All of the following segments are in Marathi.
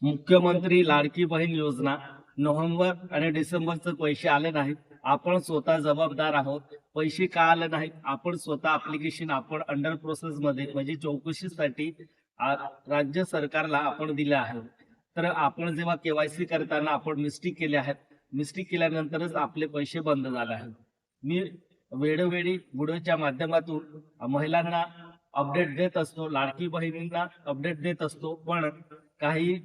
मुख्यमंत्री लाडकी बहीण योजना नोव्हेंबर आणि डिसेंबरचे पैसे आले नाहीत. आपण स्वतः जबाबदार आहोत. पैसे का आले नाहीत? आपण स्वतः ऍप्लिकेशन आपण अंडर प्रोसेस मध्ये म्हणजे चौकशीसाठी राज्य सरकारला आपण दिले आहे. तर आपण जेव्हा केवायसी करताना आपण मिस्टेक केले आहेत. मिस्टेक केल्यानंतरच आपले पैसे बंद झाले आहेत. मी वेळोवेळी व्हिडिओच्या माध्यमातून महिलांना अपडेट देत असतो, लाडकी बहिणींना अपडेट देत असतो. पण काही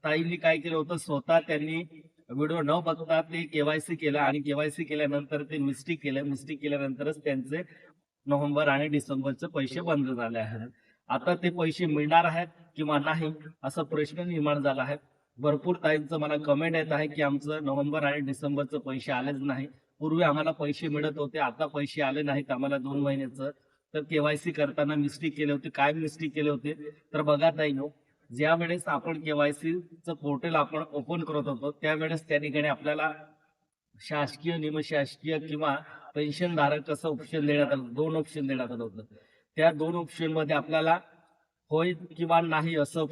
ताईंनी काय केलं होतं, स्वतः त्यांनी व्हिडिओ न बघता ते केवायसी केलं आणि केवायसी केल्यानंतर ते मिस्टेक केलं. मिस्टेक केल्यानंतरच त्यांचे नोव्हेंबर आणि डिसेंबरचे पैसे बंद झाले आहेत. आता ते पैसे मिळणार आहेत किंवा नाही असा प्रश्न निर्माण झाला आहे. भरपूर ताईंचं मला कमेंट येत आहे की आमचं नोव्हेंबर आणि डिसेंबरचे पैसे आलेच नाही. पूर्वी आम्हाला पैसे मिळत होते, आता पैसे आले नाहीत आम्हाला 2 महिन्याचं. तर केवायसी करताना मिस्टेक केले होते. काय मिस्टेक केले होते तर बघा ताईंनो, ज्या वेळेस आपण केवायसीचं पोर्टल आपण ओपन करत होतो त्यावेळेस त्या ठिकाणी आपल्याला शासकीय, निमशासकीय किंवा पेन्शन धारक असं ऑप्शन देण्यात आलं. 2 ऑप्शन देण्यात आलं होतं. त्या 2 ऑप्शन मध्ये आपल्याला होय किंवा नाही असं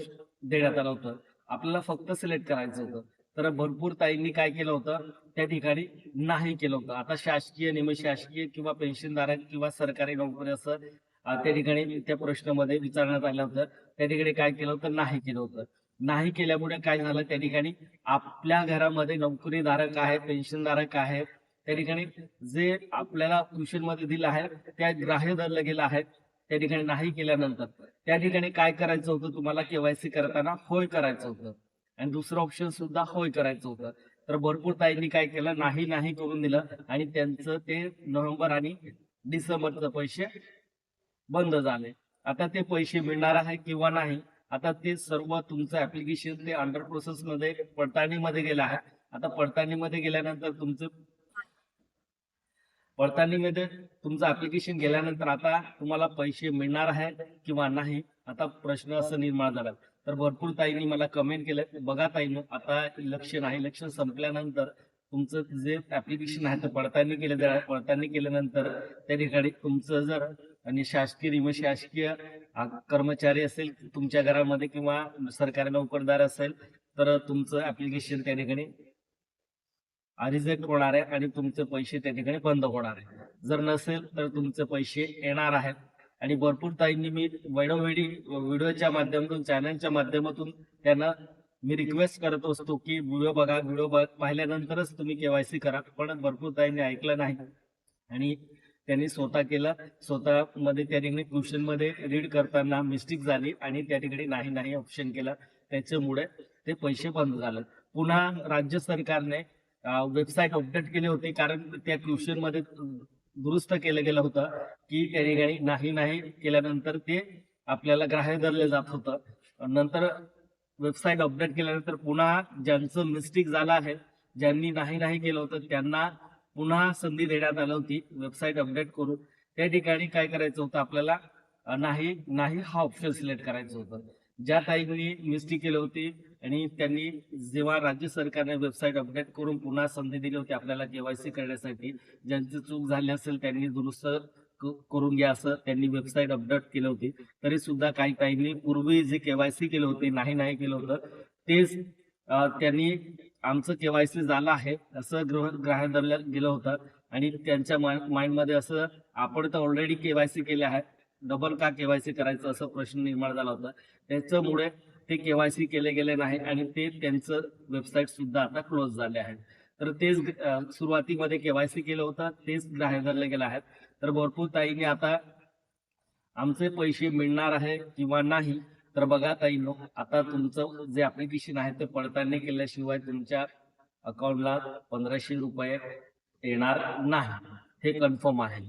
देण्यात आलं होतं. आपल्याला फक्त सिलेक्ट करायचं होतं. तर भरपूर ताईंनी काय केलं होतं, त्या ठिकाणी नाही केलं होतं. आता शासकीय, निमशासकीय किंवा पेन्शनधारक किंवा सरकारी नोकरी असं त्या ठिकाणी त्या प्रश्नामध्ये विचारण्यात आलं होतं. त्या ठिकाणी काय केलं होतं, नाही केलं होतं. नाही केल्यामुळे काय झालं, त्या ठिकाणी आपल्या घरामध्ये नोकरीधारक आहे, पेन्शनधारक आहे, त्या ठिकाणी जे आपल्याला मध्ये दिलं आहे त्या ग्राह्य धरलं गेलं आहे. त्या ठिकाणी नाही केल्यानंतर त्या ठिकाणी काय करायचं होतं, तुम्हाला केवायसी करताना होय करायचं होतं आणि दुसरं ऑप्शन सुद्धा होय करायचं होतं. तर भरपूर ताईंनी काय केलं, नाही नाही करून दिलं आणि त्यांचं ते नोव्हेंबर आणि डिसेंबरचे पैसे बंद झाले. आता ते पैसे मिळणार आहे किंवा नाही, आता ते सर्व तुमचं ऍप्लिकेशन ते अंडर प्रोसेस मध्ये पडताळणीमध्ये गेलं आहे. आता पडताळणीमध्ये गेल्यानंतर पडताळणीमध्ये तुमचं ऍप्लिकेशन गेल्यानंतर आता तुम्हाला पैसे मिळणार आहे किंवा नाही आता प्रश्न असं निर्माण झाला. तर भरपूर ताईंनी मला कमेंट केलं, बघा ताईंनो, आता इलेक्शन आहे, इलेक्शन संपल्यानंतर तुमचं जे ऍप्लिकेशन आहे ते पडताळणी केलं जाईल. पडताळणी केल्यानंतर त्या ठिकाणी तुमचं जर आणि शासकीय, निमशासकीय कर्मचारी असेल तुमच्या घरामध्ये किंवा सरकारी नोकरदार असेल तर तुमचं ऍप्लिकेशन त्या ठिकाणी रिजेक्ट होणार आहे आणि तुमचे पैसे त्या ठिकाणी बंद होणार आहे. जर नसेल तर तुमचे पैसे येणार आहेत. आणि भरपूर ताईंनी मी वेळोवेळी व्हिडिओच्या माध्यमातून, चॅनलच्या माध्यमातून त्यांना मी रिक्वेस्ट करत असतो की व्हिडिओ बघा, व्हिडिओ पाहिल्यानंतरच तुम्ही केवायसी करा. पण भरपूर ताईंनी ऐकलं नाही आणि त्यांनी स्वतः केलं. स्वतः मध्ये त्या ठिकाणी क्वेश्चन मध्ये रीड करताना मिस्टेक झाली आणि त्या ठिकाणी नाही नाही ऑप्शन केलं. त्याच्यामुळे ते पैसे बंद झाले. पुन्हा राज्य सरकारने वेबसाईट अपडेट केली होती, कारण त्या क्वेश्चन मध्ये दुरुस्त केलं गेलं होतं की त्या ठिकाणी नाही नाही केल्यानंतर ते आपल्याला ग्राह्य धरले जात होतं. नंतर वेबसाईट अपडेट केल्यानंतर पुन्हा ज्यांचं मिस्टेक झालं आहे, ज्यांनी नाही नाही केलं होतं त्यांना पुन्हा संधी देण्यात आली होती वेबसाईट अपडेट करून. त्या ठिकाणी काय करायचं होतं, आपल्याला नाही नाही हा ऑप्शन सिलेक्ट करायचं होतं. ज्या ताईंनी मिस्टेक केली होती आणि त्यांनी जेव्हा राज्य सरकारने वेबसाईट अपडेट करून पुन्हा संधी दिली होती आपल्याला केवायसी करण्यासाठी, ज्यांची चूक झाली असेल त्यांनी दुरुस्त करून घ्या असं त्यांनी वेबसाईट अपडेट केली होती. तरी सुद्धा काही ताईंनी पूर्वी जे केवायसी केलं होते, नाही नाही केलं होतं, तेच त्यांनी आमचं केवायसी झालं आहे असं ग्राह्य धरलं गेलं होतं आणि त्यांच्या माइंडमध्ये असं, आपण तर ऑलरेडी केवायसी केले आहे, डबल का केवायसी करायचं असं प्रश्न निर्माण झाला होता. त्याच्यामुळे ते केवायसी केले गेले नाही आणि ते त्यांचं वेबसाईट सुद्धा आता क्लोज झाले आहे. तर तेच सुरुवातीमध्ये केवायसी केलं होतं तेच ग्राह्य धरले गेले आहेत. तर भरपूर ताईंनी आता आमचे पैसे मिळणार आहे किंवा नाही, तर बघा ताईंनो, आता तुमचं जे ऍप्लिकेशन आहे ते पडताळणी केल्याशिवाय तुमच्या अकाउंटला 1500 रुपये येणार नाही, हे कन्फर्म आहे.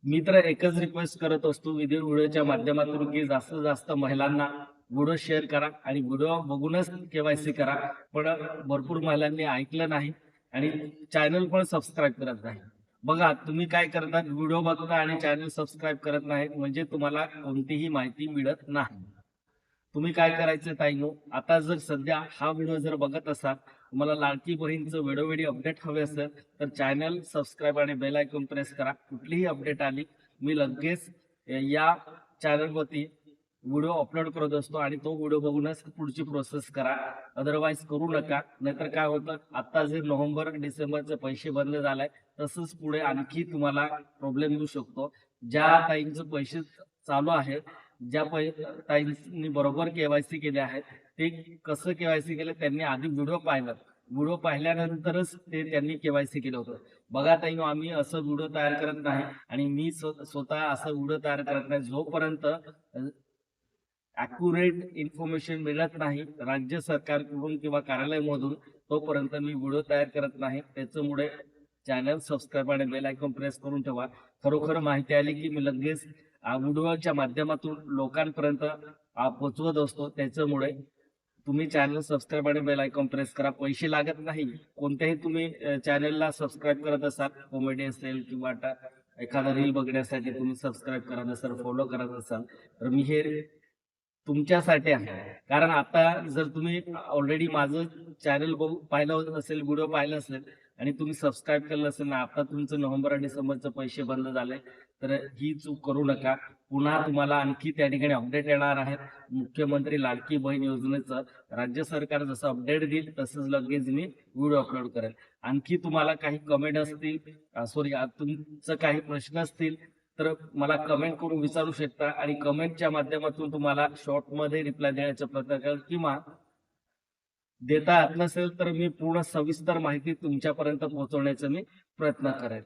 मी तर एकच रिक्वेस्ट करत असतो व्हिडिओच्या माध्यमातून की जास्तीत जास्त महिलांना व्हिडिओ शेअर करा आणि व्हिडिओ बघूनच केवायसी करा. पण भरपूर महिलांनी ऐकलं नाही आणि चॅनल पण सबस्क्राईब करत नाही. बघा, तुम्ही काय करतात, व्हिडिओ बघता आणि चॅनल सबस्क्राईब करत नाही म्हणजे तुम्हाला कोणतीही माहिती मिळत नाही. तुम्ही काय करायचं ताईनो, आता जर सध्या हा व्हिडिओ जर बघत असाल, तुम्हाला लाडकी बहीणचं वेळोवेळी अपडेट हवे असेल तर चॅनल सबस्क्राईब आणि बेल आयकॉन प्रेस करा. कुठलीही अपडेट आली मी लगेच या चॅनलवरती व्हिडिओ अपलोड करत असतो आणि तो व्हिडिओ बघूनच पुढची प्रोसेस करा, अदरवाईज करू नका. नाहीतर काय होतं, आता जे नोव्हेंबर डिसेंबरचे पैसे बंद झालाय तसंच पुढे आणखी तुम्हाला प्रॉब्लेम येऊ शकतो. ज्या ताईंचे पैसे चालू आहे, ज्या ताईंनी बरोबर केवायसी केले आहेत, ते कसं केवायसी केलं त्यांनी आधी व्हिडिओ पाहिला. व्हिडिओ पाहिल्यानंतरच ते त्यांनी केवायसी केलं होतं. बघा ताई, आम्ही असं व्हिडिओ तयार करत नाही आणि मी स्वतः असं व्हिडिओ तयार करत नाही जोपर्यंत अॅक्युरेट इन्फॉर्मेशन मिळत नाही राज्य सरकारकडून किंवा कार्यालयामधून, तोपर्यंत मी व्हिडिओ तयार करत नाही. त्याच्यामुळे चॅनल सबस्क्राईब आणि बेल आयकॉन प्रेस करून ठेवा. खरोखर माहिती आली की मी लगेच व्हिडिओच्या माध्यमातून लोकांपर्यंत पोहोचवत असतो. त्याच्यामुळे तुम्ही चॅनल सबस्क्राईब आणि बेल आयकॉन प्रेस करा. पैसे लागत नाही. कोणत्याही तुम्ही चॅनलला सबस्क्राईब करत असाल, कॉमेडी असेल किंवा एखादा रील बघण्यासाठी तुम्ही सबस्क्राईब करत असाल, फॉलो करत असाल, तर मी हे तुमच्यासाठी आहे. कारण आता जर तुम्ही ऑलरेडी माझं चॅनल पाहिलं असेल, व्हिडिओ पाहिला असेल आणि तुम्ही सबस्क्राईब केलं असेल ना, आता तुमचं नोव्हेंबर आणि डिसेंबरचे पैसे बंद झाले, तर ही चूक करू नका. पुन्हा तुम्हाला आणखी त्या ठिकाणी अपडेट येणार आहेत. मुख्यमंत्री लाडकी बहीण योजनेचं राज्य सरकार जसं अपडेट देईल तसंच लगेच मी व्हिडिओ अपलोड करेल. आणखी तुम्हाला काही कमेंट असतील, तुमचं काही प्रश्न असतील तर मला कमेंट करून विचारू शकता आणि कमेंटच्या माध्यमातून तुम्हाला शॉर्टमध्ये रिप्लाय देण्याचा प्रयत्न करेल किंवा देता येत नसेल तर मी पूर्ण सविस्तर माहिती तुमच्यापर्यंत पोहोचवण्याचा मी प्रयत्न करेल.